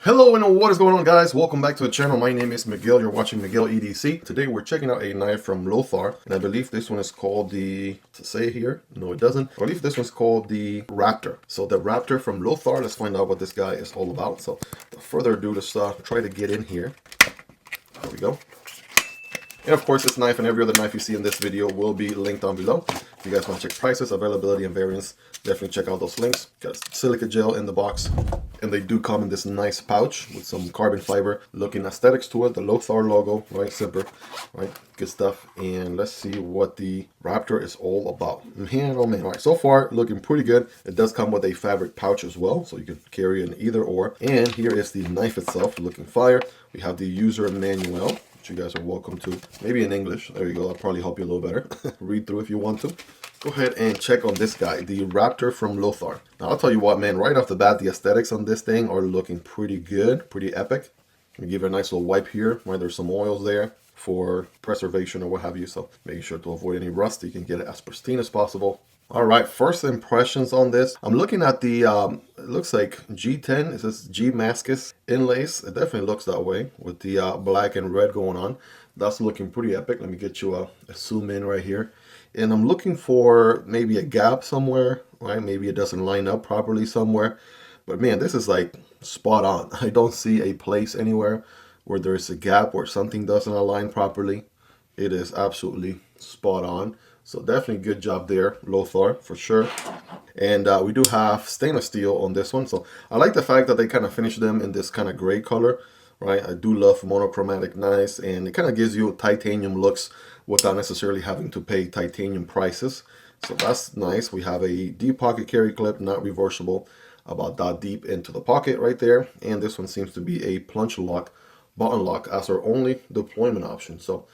Hello and what is going on, guys? Welcome back to the channel. My name is Miguel. You're watching Miguel EDC. Today we're checking out a knife from Lothar, and I believe this one is called the, to say here, no it doesn't. I believe this one's called the Raptor. So the Raptor from Lothar, let's find out what this guy is all about. So without further ado, let's try to get in here. There we go. And of course, this knife and every other knife you see in this video will be linked down below. If you guys want to check prices, availability, and variants, definitely check out those links. Got a silica gel in the box, and they do come in this nice pouch with some carbon fiber looking aesthetics to it. The Lothar logo, right, zipper, right, good stuff. And let's see what the Raptor is all about. Man, oh man. All right, so far looking pretty good. It does come with a fabric pouch as well, so you can carry an either or. And here is the knife itself, looking fire. We have the user manual, you guys are welcome to, maybe in English. There you go, that'll probably help you a little better. Read through if you want to. Go ahead and check on this guy, the Raptor from Lothar. Now I'll tell you what, man, right off the bat, the aesthetics on this thing are looking pretty good, pretty epic. Let me give it a nice little wipe here, right? There's some oils there for preservation or what have you, so making sure to avoid any rust. You can get it as pristine as possible. All right, first impressions on this. I'm looking at the, it looks like G10. It says G Mascus inlays. It definitely looks that way with the black and red going on. That's looking pretty epic. Let me get you a zoom in right here. And I'm looking for maybe a gap somewhere, right? Maybe it doesn't line up properly somewhere. But man, this is like spot on. I don't see a place anywhere where there's a gap or something doesn't align properly. It is absolutely spot on. So definitely good job there, Lothar, for sure. And we do have stainless steel on this one. So I like the fact that they kind of finished them in this kind of gray color, right? I do love monochromatic knives, and it kind of gives you titanium looks without necessarily having to pay titanium prices. So that's nice. We have a deep pocket carry clip, not reversible, about that deep into the pocket right there. And this one seems to be a plunge lock, button lock as our only deployment option. So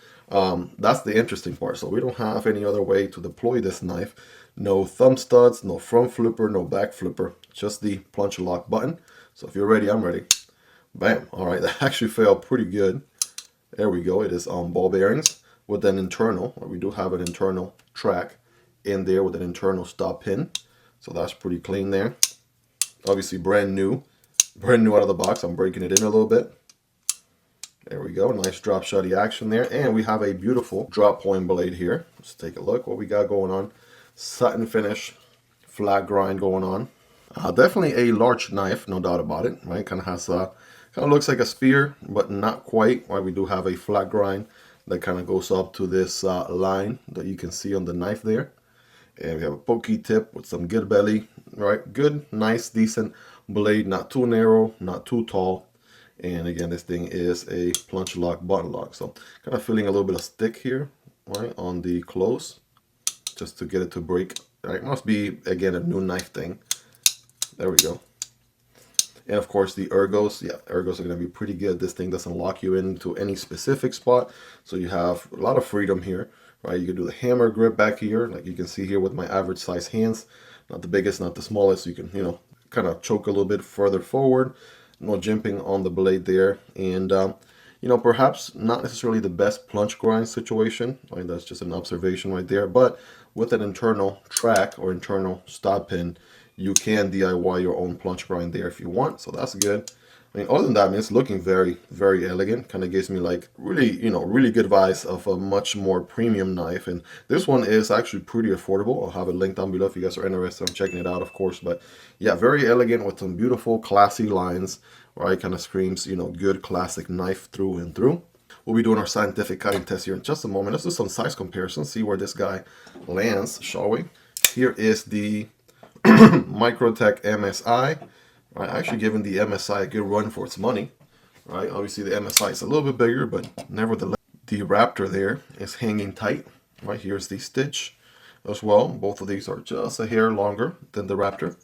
that's the interesting part. So we don't have any other way to deploy this knife. No thumb studs, no front flipper, no back flipper, just the plunge lock button. So if you're ready, I'm ready. Bam. All right, that actually felt pretty good. There we go. It is on ball bearings with an internal, or we do have an internal track in there with an internal stop pin. So that's pretty clean there. Obviously brand new out of the box. I'm breaking it in a little bit. There we go, nice drop shotty action there. And we have a beautiful drop point blade here. Let's take a look what we got going on. Satin finish, flat grind going on. Definitely a large knife, no doubt about it, right? Kind of has kind of looks like a spear, but not quite. Right, we do have a flat grind that kind of goes up to this line that you can see on the knife there. And we have a pokey tip with some good belly, right? Good, nice, decent blade, not too narrow, not too tall. And again, this thing is a plunge lock, button lock. So kind of feeling a little bit of stick here, right, on the close, just to get it to break. Right, must be, again, a new knife thing. There we go. And of course the ergos, yeah, ergos are going to be pretty good. This thing doesn't lock you into any specific spot. So you have a lot of freedom here, right? You can do the hammer grip back here, like you can see here with my average size hands. Not the biggest, not the smallest. You can, you know, kind of choke a little bit further forward. No jimping on the blade there, and you know, perhaps not necessarily the best plunge grind situation. Right? That's just an observation right there. But with an internal track or internal stop pin, you can DIY your own plunge grind there if you want. So that's good. I mean, other than that, I mean, it's looking very, very elegant. Kind of gives me like really, you know, really good vibes of a much more premium knife. And this one is actually pretty affordable. I'll have it linked down below if you guys are interested in checking it out, of course. But yeah, very elegant with some beautiful, classy lines. Right, kind of screams, you know, good classic knife through and through. We'll be doing our scientific cutting test here in just a moment. Let's do some size comparison, see where this guy lands, shall we? Here is the Microtech MSI. Right, actually giving the MSI a good run for its money. Right, obviously the MSI is a little bit bigger, but nevertheless, the Raptor there is hanging tight. Right, here's the stitch as well. Both of these are just a hair longer than the Raptor.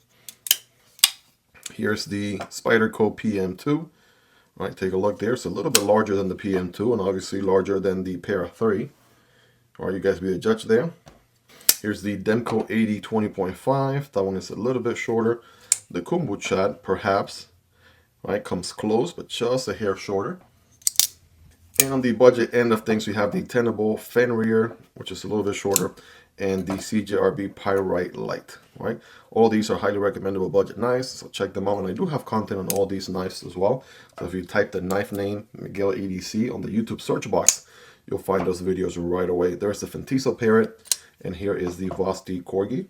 Here's the Spyderco PM2. Right, take a look there. It's a little bit larger than the PM2 and obviously larger than the Para 3. All right, you guys be the judge there. Here's the Demko AD 20.5. That one is a little bit shorter. The Kunwu Chad, perhaps, right, comes close, but just a hair shorter. And on the budget end of things, we have the Tenable Fenrir, which is a little bit shorter. and the CJRB Pyrite Light, right? All these are highly recommendable budget knives, so check them out. And I do have content on all these knives as well. So if you type the knife name Miguel EDC on the YouTube search box, you'll find those videos right away. There's the Fintiso Parrot, and here is the Vosteed Corgi.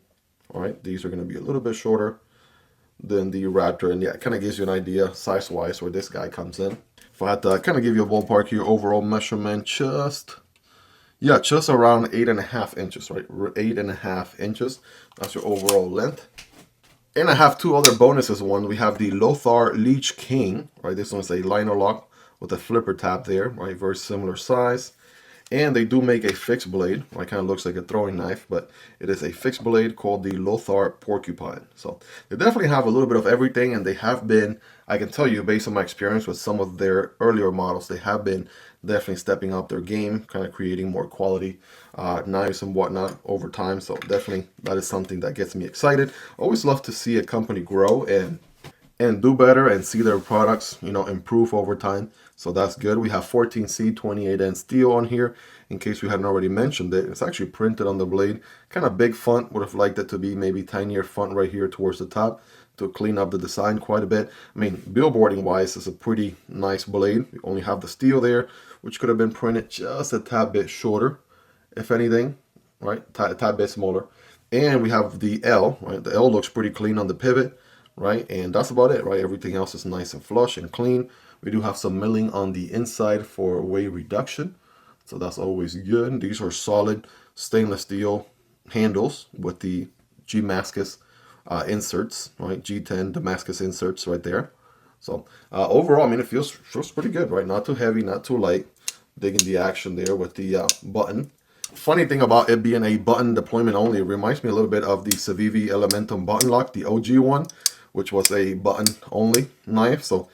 All right, these are going to be a little bit shorter than the Raptor, and yeah, it kind of gives you an idea size-wise where this guy comes in. If I had to kind of give you a ballpark here, overall measurement, just around 8.5 inches, right? 8.5 inches. That's your overall length. And I have two other bonuses. One, we have the Lothar Leech King, right? This one's a liner lock with a flipper tab there, right? Very similar size. And they do make a fixed blade, right? Kind of looks like a throwing knife, but it is a fixed blade called the Lothar Porcupine. So they definitely have a little bit of everything, and they have been, I can tell you based on my experience with some of their earlier models, they have been definitely stepping up their game, kind of creating more quality knives and whatnot over time. So definitely that is something that gets me excited. Always love to see a company grow and do better and see their products, you know, improve over time. So that's good. We have 14C 28N steel on here, in case we hadn't already mentioned it. It's actually printed on the blade. Kind of big font. Would have liked it to be maybe tinier font right here towards the top to clean up the design quite a bit. I mean, billboarding wise, it's a pretty nice blade. We only have the steel there, which could have been printed just a tad bit shorter, if anything, right? A tad bit smaller. And we have the L, right? The L looks pretty clean on the pivot, right? And that's about it, right? Everything else is nice and flush and clean. We do have some milling on the inside for weight reduction, so that's always good. These are solid stainless steel handles with the Damascus inserts, right? G10 Damascus inserts right there. So overall, I mean, it feels pretty good, right? Not too heavy, not too light. Digging the action there with the button. Funny thing about it being a button deployment only, it reminds me a little bit of the Civivi Elementum button lock, the OG one, which was a button only knife. So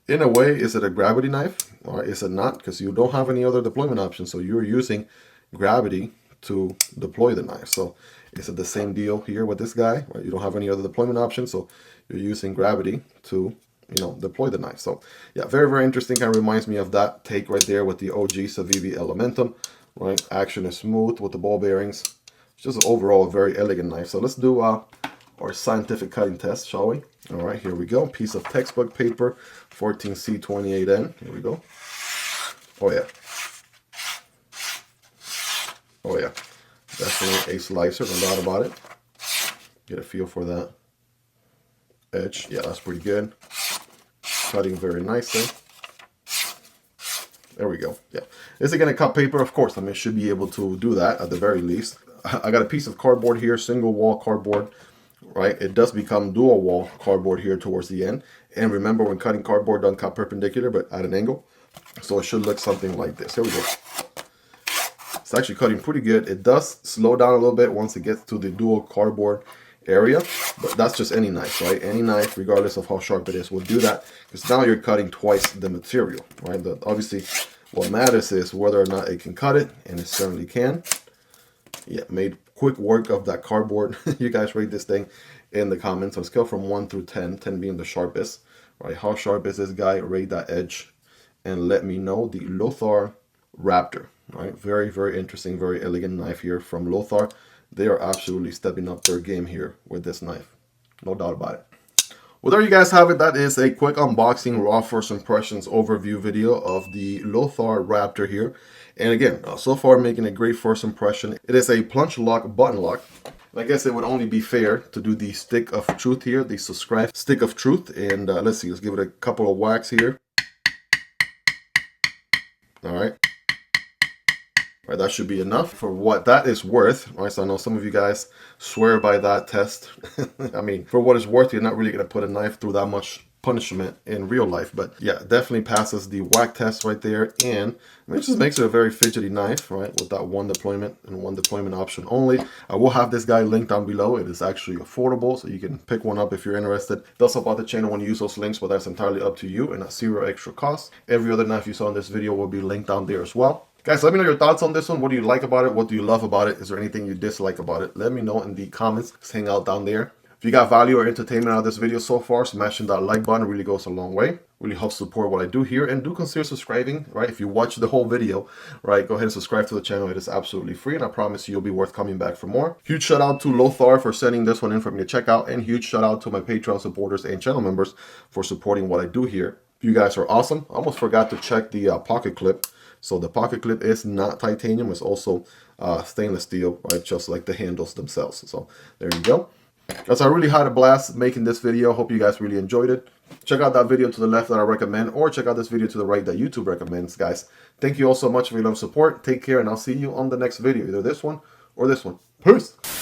in a way, is it a gravity knife or is it not? Because you don't have any other deployment options. So you're using gravity to deploy the knife. So is it the same deal here with this guy? Right? You don't have any other deployment options. So you're using gravity to, you know, deploy the knife. So yeah, very, very interesting. Kind of reminds me of that take right there with the OG Civivi Elementum. Right? Action is smooth with the ball bearings. It's just overall a very elegant knife. So let's do our scientific cutting test, shall we? All right, here we go. Piece of textbook paper, 14C 28N. Here we go. Oh yeah. Oh yeah. Definitely a slicer, no doubt about it. Get a feel for that edge. Yeah, that's pretty good. Cutting very nicely. There we go. Yeah. Is it going to cut paper? Of course. I mean, it should be able to do that at the very least. I got a piece of cardboard here, single wall cardboard. Right, it does become dual wall cardboard here towards the end. And remember, when cutting cardboard, don't cut perpendicular, but at an angle. So it should look something like this. Here we go. It's actually cutting pretty good. It does slow down a little bit once it gets to the dual cardboard area, but that's just any knife, right? Any knife, regardless of how sharp it is, will do that, because now you're cutting twice the material, right? Obviously, what matters is whether or not it can cut it, and it certainly can. Yeah, made quick work of that cardboard. You guys rate this thing in the comments on a scale from 1 through 10, 10 being the sharpest, right? How sharp is this guy? Rate that edge and let me know. The Lothar Raptor, right? Very, very interesting, very elegant knife here from Lothar. They are absolutely stepping up their game here with this knife. No doubt about it. Well, there you guys have it. That is a quick unboxing, raw first impressions overview video of the Lothar Raptor here. And again, so far making a great first impression. It is a plunge lock button lock. And I guess it would only be fair to do the stick of truth here, the subscribe stick of truth. And let's see, let's give it a couple of whacks here. All right. Right, that should be enough for what that is worth. Right, so I know some of you guys swear by that test. I mean, for what it's worth, you're not really going to put a knife through that much punishment in real life. But yeah, definitely passes the whack test right there. And I mean, it just makes it a very fidgety knife, right, with that one deployment and one deployment option only. I will have this guy linked down below. It is actually affordable, so you can pick one up if you're interested. It does help out the channel when you use those links, but that's entirely up to you and at zero extra cost. Every other knife you saw in this video will be linked down there as well. Guys, let me know your thoughts on this one. What do you like about it? What do you love about it? Is there anything you dislike about it? Let me know in the comments. Just hang out down there. If If you got value or entertainment out of this video so far, smashing that like button really goes a long way. Really helps support what I do here, and do consider subscribing, right? If you watch the whole video, right, go ahead and subscribe to the channel. It is absolutely free, and I promise you'll be worth coming back for more. Huge shout out to Lothar for sending this one in for me to check out, and huge shout out to my Patreon supporters and channel members for supporting what I do here. You guys are awesome. I almost forgot to check the pocket clip. So the pocket clip is not titanium, it's also stainless steel, right? Just like the handles themselves. So there you go. Guys, I really had a blast making this video. Hope you guys really enjoyed it. Check out that video to the left that I recommend, or check out this video to the right that YouTube recommends, guys. Thank you all so much for your love and support. Take care, and I'll see you on the next video, either this one or this one. Peace!